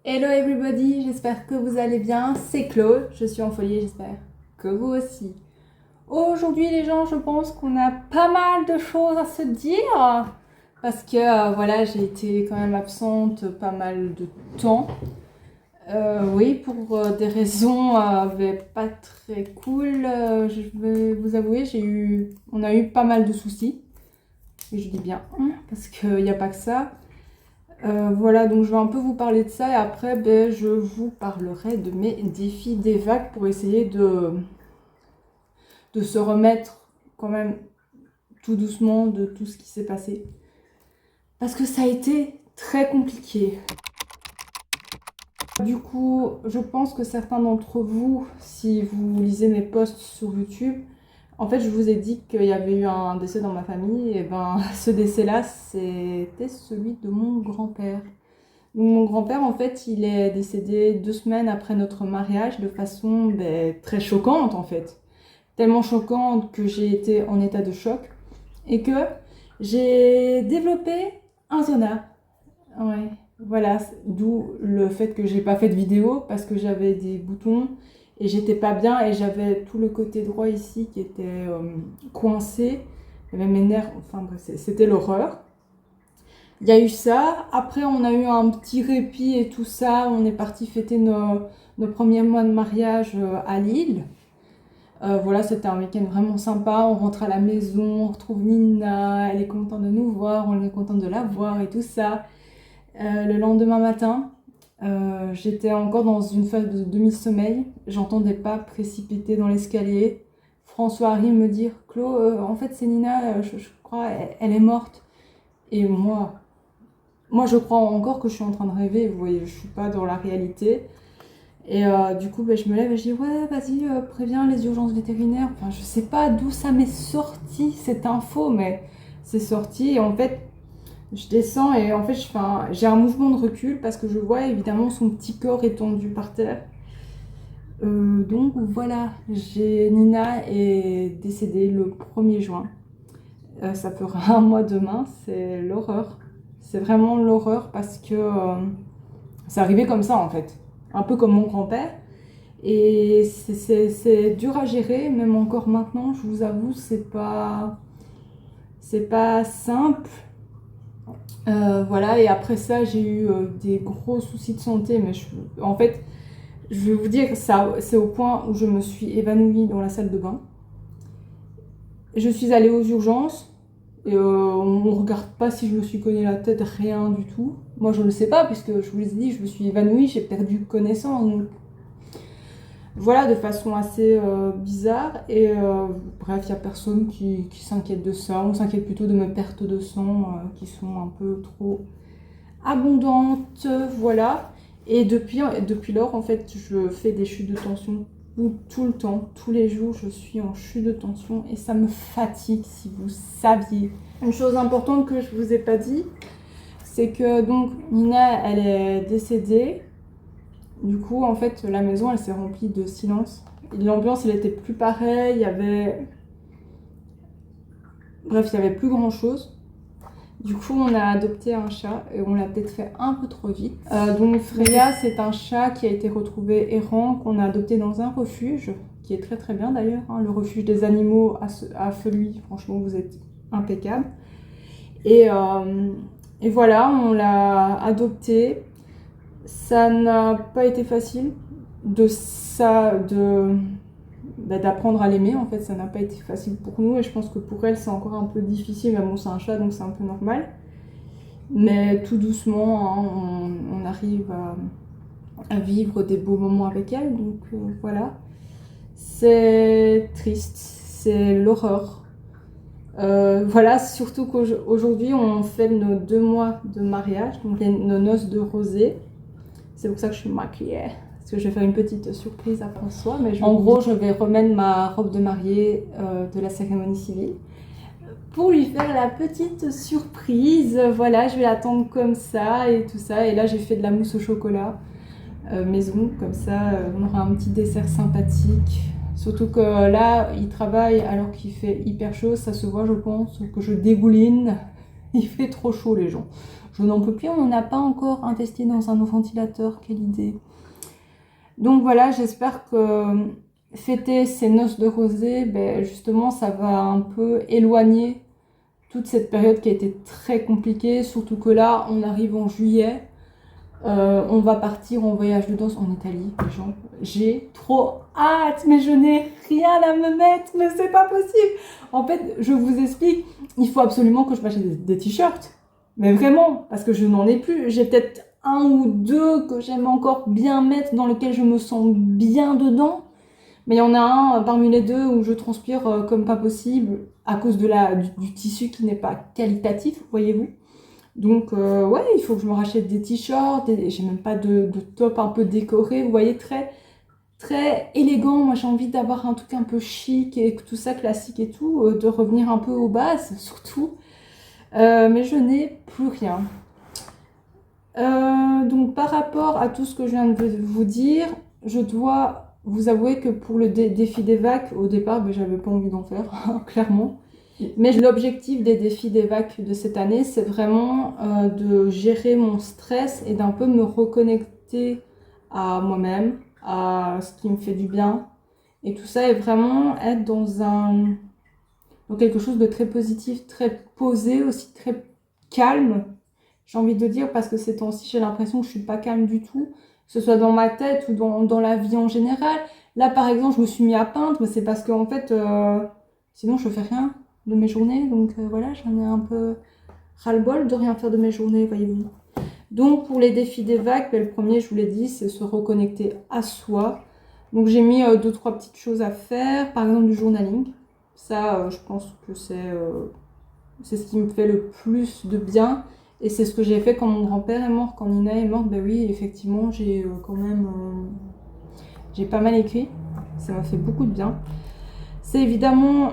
Hello everybody, j'espère que vous allez bien, c'est Claude, je suis en folie, j'espère que vous aussi. Aujourd'hui les gens, je pense qu'on a pas mal de choses à se dire, parce que voilà, j'ai été quand même absente pas mal de temps. Oui, pour des raisons pas très cool, je vais vous avouer, on a eu pas mal de soucis. Et je dis bien, parce qu'il n'y a pas que ça. Voilà, donc je vais un peu vous parler de ça et après je vous parlerai de mes défis d'évac pour essayer de se remettre quand même tout doucement de tout ce qui s'est passé. Parce que ça a été très compliqué. Du coup, je pense que certains d'entre vous, si vous lisez mes posts sur YouTube, en fait je vous ai dit qu'il y avait eu un décès dans ma famille, et ben ce décès-là c'était celui de mon grand-père. Mon grand-père, en fait, il est décédé 2 semaines après notre mariage de façon très choquante, en fait. Tellement choquante que j'ai été en état de choc et que j'ai développé un zona. Ouais, voilà, d'où le fait que j'ai pas fait de vidéo parce que j'avais des boutons et j'étais pas bien et j'avais tout le côté droit ici qui était coincé. Et même mes nerfs, enfin bref, c'était l'horreur. Il y a eu ça, après on a eu un petit répit et tout ça, on est parti fêter nos premiers mois de mariage à Lille. Voilà, c'était un week-end vraiment sympa, on rentre à la maison, on retrouve Nina, elle est contente de nous voir, on est content de la voir et tout ça. Le lendemain matin, j'étais encore dans une phase de demi-sommeil, j'entendais pas précipiter dans l'escalier. François arrive me dire « Claude, en fait c'est Nina, je crois, elle est morte. » Et moi, je crois encore que je suis en train de rêver, vous voyez, je suis pas dans la réalité. Et du coup, je me lève et je dis, ouais, vas-y, préviens les urgences vétérinaires. Enfin, je sais pas d'où ça m'est sorti, cette info, mais c'est sorti. Et en fait, je descends et en fait, j'ai un mouvement de recul parce que je vois évidemment son petit corps étendu par terre. Donc voilà, Nina est décédée le 1er juin. Ça fera un mois demain, c'est l'horreur. C'est vraiment l'horreur parce que c'est arrivé comme ça en fait. Un peu comme mon grand-père. Et c'est dur à gérer, même encore maintenant, je vous avoue, c'est pas simple. Voilà, et après ça, j'ai eu des gros soucis de santé, mais en fait, je vais vous dire, ça, c'est au point où je me suis évanouie dans la salle de bain. Je suis allée aux urgences. Et on ne regarde pas si je me suis cogné la tête, rien du tout. Moi, je ne le sais pas, puisque je vous l'ai dit, je me suis évanouie, j'ai perdu connaissance. Donc, voilà, de façon assez bizarre. Et bref, il n'y a personne qui s'inquiète de ça. On s'inquiète plutôt de mes pertes de sang qui sont un peu trop abondantes. Voilà. Et depuis lors, en fait, je fais des chutes de tension tout le temps, tous les jours, je suis en chute de tension et ça me fatigue, si vous saviez. Une chose importante que je vous ai pas dit, c'est que donc Nina, elle est décédée. Du coup, en fait, la maison, elle s'est remplie de silence. L'ambiance, elle était plus pareille, il y avait plus grand chose. Du coup, on a adopté un chat et on l'a peut-être fait un peu trop vite. Donc Freya, c'est un chat qui a été retrouvé errant, qu'on a adopté dans un refuge, qui est très très bien d'ailleurs, hein, le refuge des animaux à Feluy. Franchement, vous êtes impeccable. Et voilà, on l'a adopté. Ça n'a pas été facile d'apprendre à l'aimer. En fait, ça n'a pas été facile pour nous et je pense que pour elle c'est encore un peu difficile, mais bon, c'est un chat donc c'est un peu normal, mais tout doucement hein, on arrive à vivre des beaux moments avec elle. Donc voilà, c'est triste, c'est l'horreur. Voilà, surtout qu'aujourd'hui on fait nos 2 mois de mariage, donc nos noces de rosée. C'est pour ça que je suis maquillée, parce que je vais faire une petite surprise à François. Mais en gros, je vais remettre ma robe de mariée de la cérémonie civile pour lui faire la petite surprise. Voilà, je vais l'attendre comme ça et tout ça. Et là, j'ai fait de la mousse au chocolat maison, comme ça, on aura un petit dessert sympathique. Surtout que là, il travaille alors qu'il fait hyper chaud, ça se voit, je pense, que je dégouline. Il fait trop chaud, les gens. je n'en peux plus, on n'a pas encore investi dans un ventilateur, quelle idée. Donc voilà, j'espère que fêter ces noces de rosée, ben justement, ça va un peu éloigner toute cette période qui a été très compliquée, surtout que là, on arrive en juillet. On va partir en voyage de danse en Italie, les gens. J'ai trop hâte, mais je n'ai rien à me mettre, mais c'est pas possible. En fait, je vous explique, il faut absolument que je m'achète des t-shirts. Mais vraiment, parce que je n'en ai plus. J'ai peut-être un ou deux que j'aime encore bien mettre, dans lequel je me sens bien dedans. Mais il y en a un parmi les deux où je transpire comme pas possible à cause de du tissu qui n'est pas qualitatif, voyez-vous. Donc, ouais, il faut que je me rachète des t-shirts, j'ai même pas de top un peu décoré, vous voyez, très, très élégant. Moi, j'ai envie d'avoir un truc un peu chic et tout ça, classique et tout, de revenir un peu aux bases, surtout. Mais je n'ai plus rien. Donc, par rapport à tout ce que je viens de vous dire, je dois vous avouer que pour le défi des vagues, au départ, ben, j'avais pas envie d'en faire, clairement. Mais l'objectif des défis des vagues de cette année, c'est vraiment de gérer mon stress et d'un peu me reconnecter à moi-même, à ce qui me fait du bien. Et tout ça est vraiment être dans quelque chose de très positif, très posé, aussi très calme. J'ai envie de dire, parce que ces temps-ci, j'ai l'impression que je suis pas calme du tout, que ce soit dans ma tête ou dans la vie en général. Là, par exemple, je me suis mis à peindre, mais c'est parce qu'en fait, sinon, je fais rien de mes journées. Donc voilà, j'en ai un peu ras-le-bol de rien faire de mes journées, voyez-vous. Donc, pour les défis des vagues, ben, le premier, je vous l'ai dit, c'est se reconnecter à soi. Donc, j'ai mis deux, trois petites choses à faire. Par exemple, du journaling. Ça, je pense que c'est ce qui me fait le plus de bien. Et c'est ce que j'ai fait quand mon grand-père est mort, quand Nina est morte. Ben oui, effectivement, j'ai quand même j'ai pas mal écrit. Ça m'a fait beaucoup de bien. C'est évidemment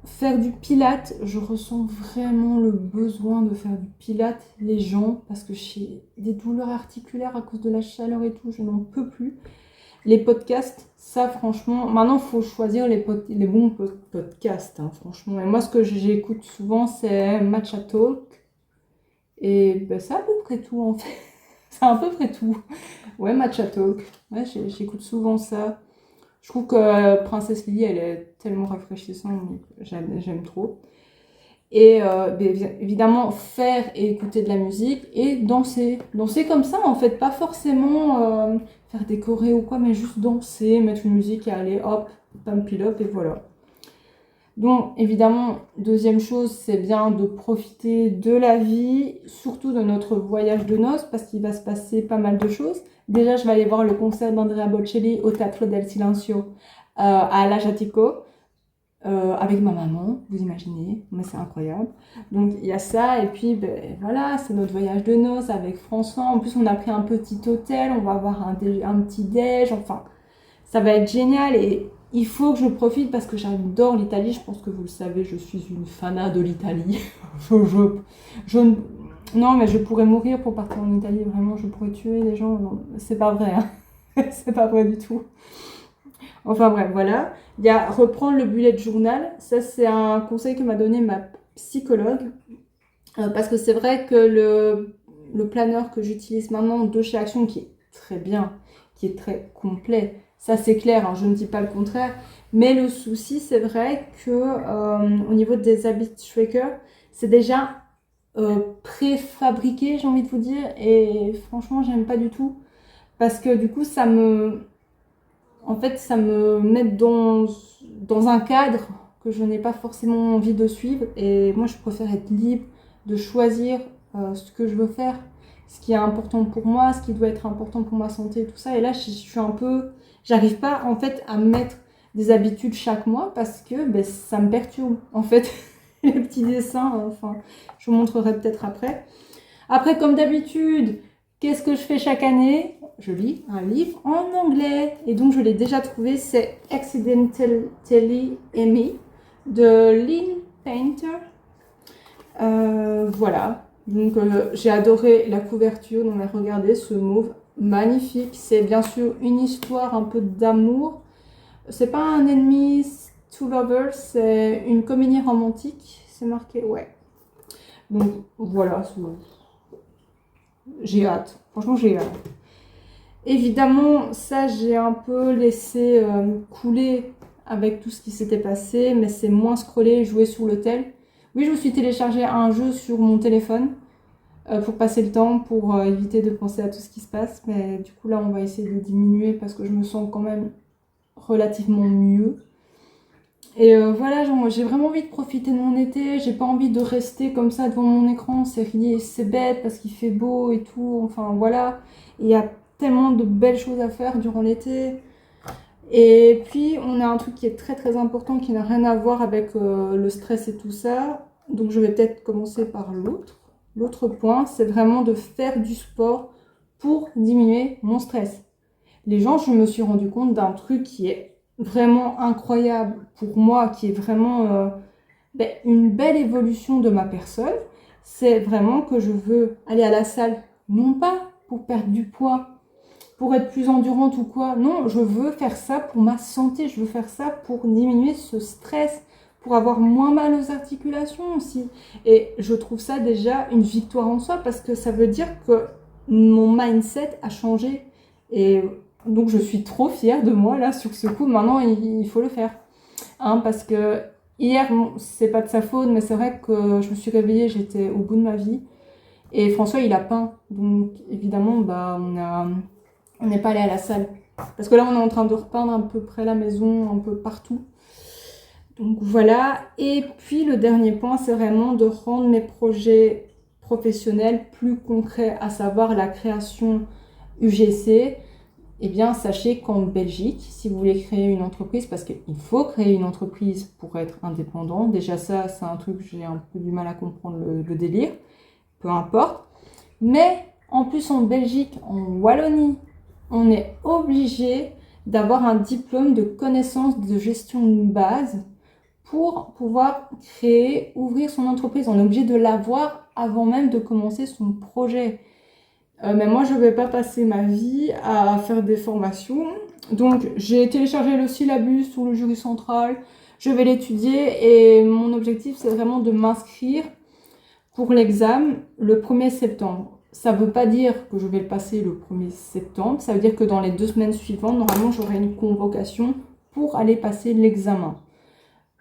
faire du pilate. Je ressens vraiment le besoin de faire du pilate, les gens, parce que j'ai des douleurs articulaires à cause de la chaleur et tout, je n'en peux plus. Les podcasts, ça franchement, maintenant il faut choisir les bons podcasts, hein, franchement. Et moi, ce que j'écoute souvent, c'est Matcha Talk. Et ben, c'est à peu près tout en fait. C'est à peu près tout. Ouais, Matcha Talk. Ouais, j'écoute souvent ça. Je trouve que Princesse Lily, elle est tellement rafraîchissante, j'aime trop. Et évidemment, faire et écouter de la musique et danser. Danser comme ça, en fait, pas forcément faire des chorés ou quoi, mais juste danser, mettre une musique et aller hop, pump it up et voilà. Donc, évidemment, deuxième chose, c'est bien de profiter de la vie, surtout de notre voyage de noces, parce qu'il va se passer pas mal de choses. Déjà, je vais aller voir le concert d'Andrea Bocelli au Teatro del Silenzio à l'Ajatico, avec ma maman, vous imaginez, mais c'est incroyable. Donc, il y a ça, et puis, ben, voilà, c'est notre voyage de noces avec François. En plus, on a pris un petit hôtel, on va avoir un petit déj, enfin, ça va être génial, et il faut que je profite parce que j'adore l'Italie. Je pense que vous le savez, je suis une fanat de l'Italie. Non, mais je pourrais mourir pour partir en Italie, vraiment, je pourrais tuer les gens. Non, c'est pas vrai, hein. C'est pas vrai du tout. Enfin bref, voilà. Il y a reprendre le bullet journal. Ça, c'est un conseil que m'a donné ma psychologue. Parce que c'est vrai que le planeur que j'utilise maintenant de chez Action, qui est très bien, qui est très complet, ça c'est clair, hein, je ne dis pas le contraire. Mais le souci, c'est vrai que au niveau des habit trackers, c'est déjà préfabriqué, j'ai envie de vous dire. Et franchement, j'aime pas du tout. Parce que du coup, en fait, ça me met dans un cadre que je n'ai pas forcément envie de suivre. Et moi, je préfère être libre de choisir ce que je veux faire, ce qui est important pour moi, ce qui doit être important pour ma santé et tout ça. Et là, je suis un peu... J'arrive pas, en fait, à mettre des habitudes chaque mois parce que ben, ça me perturbe, en fait, les petits dessins. Enfin, je vous montrerai peut-être après. Après, comme d'habitude, qu'est-ce que je fais chaque année? Je lis un livre en anglais. Et donc, je l'ai déjà trouvé, c'est Accidentally Amy de Lynn Painter. Voilà. Donc, j'ai adoré la couverture. Donc, regardez ce mauve magnifique. C'est bien sûr une histoire un peu d'amour. C'est pas un ennemi to lovers, c'est une comédie romantique. C'est marqué, ouais. Donc, voilà. J'ai hâte. Franchement, j'ai hâte. Évidemment, ça, j'ai un peu laissé couler avec tout ce qui s'était passé, mais c'est moins scroller, jouer sur le tel. Oui, je me suis téléchargé un jeu sur mon téléphone pour passer le temps, pour éviter de penser à tout ce qui se passe. Mais du coup, là, on va essayer de diminuer parce que je me sens quand même relativement mieux. Et voilà, genre, j'ai vraiment envie de profiter de mon été. J'ai pas envie de rester comme ça devant mon écran. C'est bête parce qu'il fait beau et tout. Enfin, voilà. Il y a tellement de belles choses à faire durant l'été. Et puis, on a un truc qui est très très important qui n'a rien à voir avec le stress et tout ça. Donc, je vais peut-être commencer par l'autre. L'autre point, c'est vraiment de faire du sport pour diminuer mon stress. Les gens, je me suis rendu compte d'un truc qui est vraiment incroyable pour moi, qui est vraiment une belle évolution de ma personne. C'est vraiment que je veux aller à la salle, non pas pour perdre du poids, pour être plus endurante ou quoi. Non, je veux faire ça pour ma santé. Je veux faire ça pour diminuer ce stress, pour avoir moins mal aux articulations aussi. Et je trouve ça déjà une victoire en soi parce que ça veut dire que mon mindset a changé. Et donc je suis trop fière de moi là sur ce coup. Maintenant, il faut le faire. Hein, parce que hier, bon, c'est pas de sa faute, mais c'est vrai que je me suis réveillée, j'étais au bout de ma vie. Et François, il a peint. Donc évidemment, bah, on n'est pas allé à la salle. Parce que là, on est en train de repeindre à peu près la maison, un peu partout. Donc voilà. Et puis le dernier point, c'est vraiment de rendre mes projets professionnels plus concrets, à savoir la création UGC. Eh bien, sachez qu'en Belgique, si vous voulez créer une entreprise, parce qu'il faut créer une entreprise pour être indépendant, déjà ça, c'est un truc que j'ai un peu du mal à comprendre le délire, peu importe. Mais en plus, en Belgique, en Wallonie, on est obligé d'avoir un diplôme de connaissance de gestion de base pour pouvoir créer, ouvrir son entreprise. On est obligé de l'avoir avant même de commencer son projet. Mais moi, je ne vais pas passer ma vie à faire des formations. Donc, j'ai téléchargé le syllabus sur le jury central. Je vais l'étudier et mon objectif, c'est vraiment de m'inscrire pour l'examen le 1er septembre. Ça ne veut pas dire que je vais le passer le 1er septembre. Ça veut dire que dans les 2 semaines suivantes, normalement, j'aurai une convocation pour aller passer l'examen.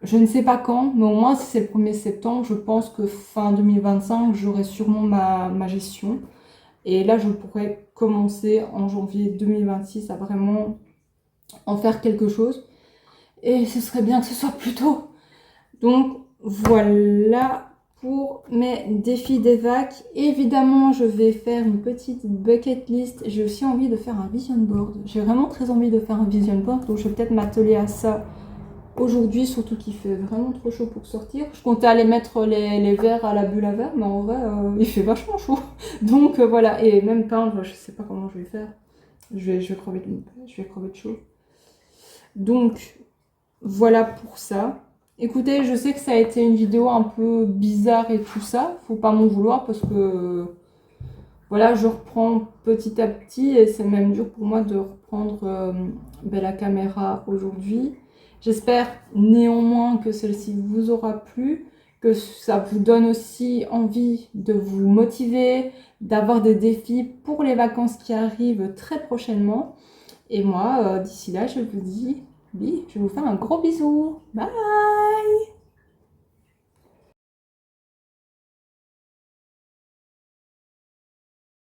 Je ne sais pas quand, mais au moins, si c'est le 1er septembre, je pense que fin 2025, j'aurai sûrement ma gestion. Et là, je pourrais commencer en janvier 2026 à vraiment en faire quelque chose. Et ce serait bien que ce soit plus tôt. Donc, voilà pour mes défis d'évac. Évidemment, je vais faire une petite bucket list. J'ai aussi envie de faire un vision board. J'ai vraiment très envie de faire un vision board. Donc, je vais peut-être m'atteler à ça aujourd'hui, surtout qu'il fait vraiment trop chaud pour sortir. Je comptais aller mettre les verres à la bulle à verre, mais en vrai, il fait vachement chaud. Donc voilà, et même peindre, je sais pas comment je vais faire. Je vais crever de chaud. Donc voilà pour ça. Écoutez, je sais que ça a été une vidéo un peu bizarre et tout ça. Faut pas m'en vouloir parce que voilà, je reprends petit à petit et c'est même dur pour moi de reprendre la caméra aujourd'hui. J'espère néanmoins que celle-ci vous aura plu, que ça vous donne aussi envie de vous motiver, d'avoir des défis pour les vacances qui arrivent très prochainement. Et moi, d'ici là, je vous dis, oui, je vais vous faire un gros bisou. Bye!